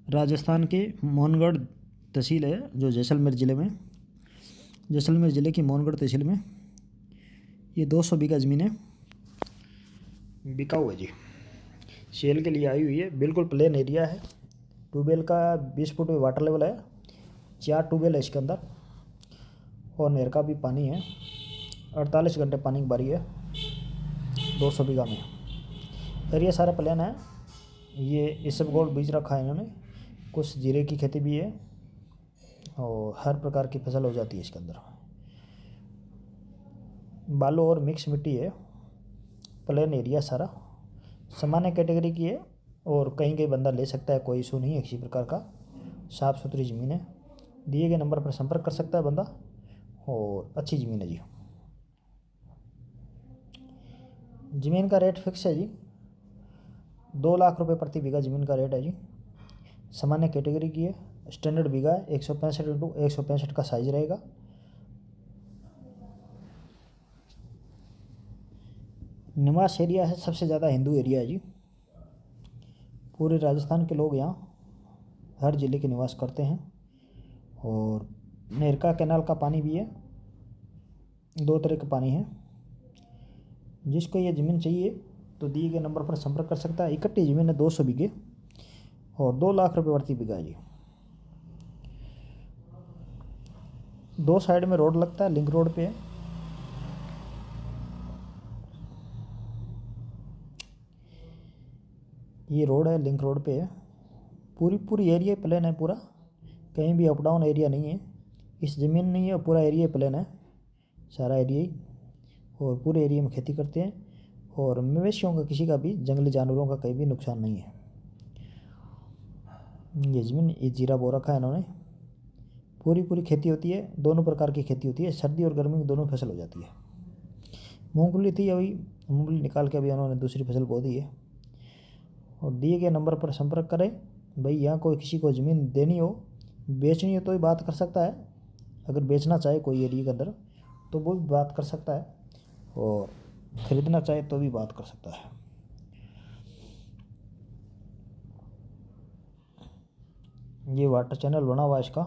राजस्थान के मोहनगढ़ तहसील है जो जैसलमेर ज़िले में, जैसलमेर ज़िले की मोहनगढ़ तहसील में ये 200 बीघा ज़मीन है, बिकाऊ है जी। सेल के लिए आई हुई है। बिल्कुल प्लेन एरिया है। ट्यूबवेल का 20 फुट वाटर लेवल है। 4 ट्यूबवेल है इसके अंदर और नहर का भी पानी है। 48 घंटे पानी की बारी है 200 बीघा में। एरिया सारा प्लेन है। ये इसबगोल बीज रखा है इन्होंने। कुछ जीरे की खेती भी है और हर प्रकार की फसल हो जाती है इसके अंदर। बालू और मिक्स मिट्टी है। प्लेन एरिया सारा सामान्य कैटेगरी की है और कहीं कहीं बंदा ले सकता है, कोई इशू नहीं है किसी प्रकार का। साफ़ सुथरी ज़मीन है। दिए गए नंबर पर संपर्क कर सकता है बंदा और अच्छी ज़मीन है जी। ज़मीन का रेट फिक्स है जी। 2 लाख रुपए प्रति बीघा ज़मीन का रेट है जी। सामान्य कैटेगरी की है। स्टैंडर्ड बीघा है। 165x165 का साइज रहेगा। निवास एरिया है, सबसे ज़्यादा हिंदू एरिया है जी। पूरे राजस्थान के लोग यहाँ हर ज़िले के निवास करते हैं और नहर का कैनाल का पानी भी है। 2 तरह का पानी है। जिसको ये ज़मीन चाहिए तो दिए गए नंबर पर संपर्क कर सकता है। इकट्ठी ज़मीन है 200 बीघे और 2 लाख रुपए प्रति बीघा जी। 2 साइड में रोड लगता है, लिंक रोड पे है। ये रोड है, लिंक रोड पे है। पूरी एरिया प्लेन है पूरा, कहीं भी अप डाउन एरिया नहीं है। इस ज़मीन नहीं है, पूरा एरिया प्लेन है, सारा एरिया ही। और पूरे एरिया में खेती करते हैं और मवेशियों का, किसी का भी, जंगली जानवरों का कहीं भी नुकसान नहीं है। ये ज़मीन ये जीरा बो रखा है इन्होंने। पूरी खेती होती है। दोनों प्रकार की खेती होती है, सर्दी और गर्मी की दोनों फसल हो जाती है। मूंगफली थी, अभी मूंगफली निकाल के अभी उन्होंने दूसरी फसल बो दी है। और दिए गए नंबर पर संपर्क करें। भाई यहाँ कोई किसी को ज़मीन देनी हो, बेचनी हो तो ही बात कर सकता है। अगर बेचना चाहे कोई एरिया के अंदर तो वो भी बात कर सकता है और ख़रीदना चाहे तो भी बात कर सकता है। ये वाटर चैनल बना हुआ है इसका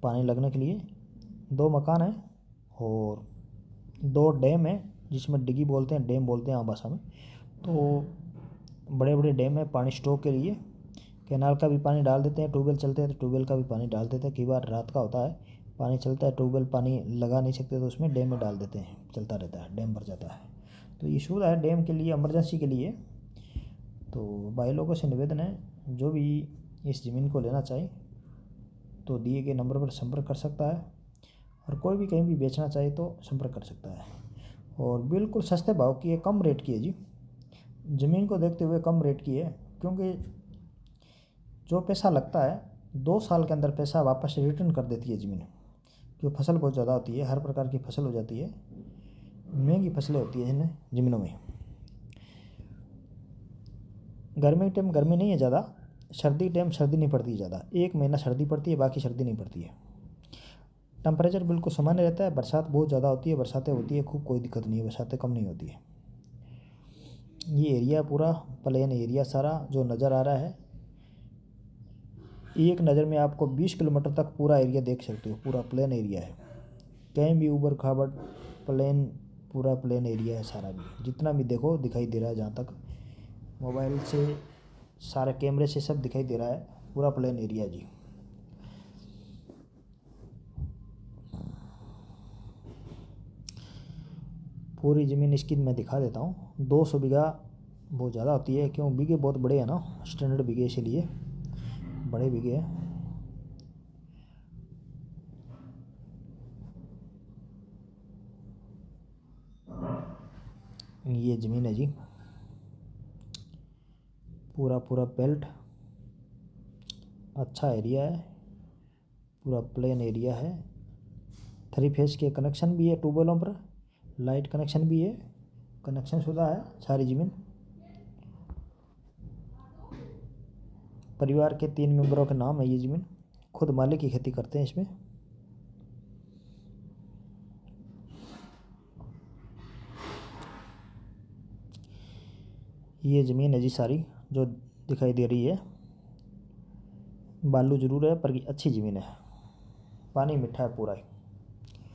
पानी लगने के लिए। 2 मकान हैं और 2 डैम है, जिसमें डिगी बोलते हैं, डैम बोलते हैं आम भाषा में। तो बड़े बड़े डैम है पानी स्टॉक के लिए। कैनाल का भी पानी डाल देते हैं। ट्यूबवेल चलते हैं तो ट्यूबवेल का भी पानी डाल देते हैं। कई बार रात का होता है, पानी चलता है, ट्यूबवेल पानी लगा नहीं सकते तो उसमें डैम में डाल देते हैं, चलता रहता है, डैम भर जाता है। तो ये सुविधा है डैम के लिए, इमरजेंसी के लिए। तो भाई लोगों से निवेदन है, जो भी इस ज़मीन को लेना चाहे तो दिए गए नंबर पर संपर्क कर सकता है और कोई भी कहीं भी बेचना चाहे तो संपर्क कर सकता है। और बिल्कुल सस्ते भाव की है, कम रेट की है जी। ज़मीन को देखते हुए कम रेट की है, क्योंकि जो पैसा लगता है 2 साल के अंदर पैसा वापस रिटर्न कर देती है ज़मीन। जो फसल बहुत ज़्यादा होती है, हर प्रकार की फसल हो जाती है, महंगी फसलें होती है इन ज़मीनों में। गर्मी टाइम गर्मी नहीं है ज़्यादा, सर्दी टाइम सर्दी नहीं पड़ती ज़्यादा। 1 महीना सर्दी पड़ती है, बाकी सर्दी नहीं पड़ती है। टेम्परेचर बिल्कुल सामान्य रहता है। बरसात बहुत ज़्यादा होती है, बरसातें होती है खूब, कोई दिक्कत नहीं है, बरसातें कम नहीं होती है। ये एरिया पूरा प्लेन एरिया सारा जो नज़र आ रहा है, एक नज़र में आपको 20 किलोमीटर तक पूरा एरिया देख सकते हो। पूरा प्लेन एरिया है, कहीं भी ऊबड़ खाबड़ प्लेन, पूरा प्लेन एरिया है सारा। भी जितना भी देखो दिखाई दे रहा है, जहाँ तक मोबाइल से, सारे कैमरे से सब दिखाई दे रहा है, पूरा प्लेन एरिया जी। पूरी ज़मीन इसकी मैं दिखा देता हूँ। 200 बीघा बहुत ज़्यादा होती है, क्यों, बीघे बहुत बड़े हैं ना, स्टैंडर्ड बीघे, इसीलिए बड़े बीघे हैं। ये ज़मीन है जी। पूरा बेल्ट, अच्छा एरिया है, पूरा प्लेन एरिया है। 3 फेस के कनेक्शन भी है ट्यूबवेलों पर, लाइट कनेक्शन भी है, कनेक्शन शुदा है सारी ज़मीन। परिवार के 3 मेंबरों के नाम है ये ज़मीन। खुद मालिक की खेती करते हैं इसमें। ये ज़मीन है जी सारी जो दिखाई दे रही है। बालू जरूर है पर अच्छी ज़मीन है, पानी मीठा है पूरा ही।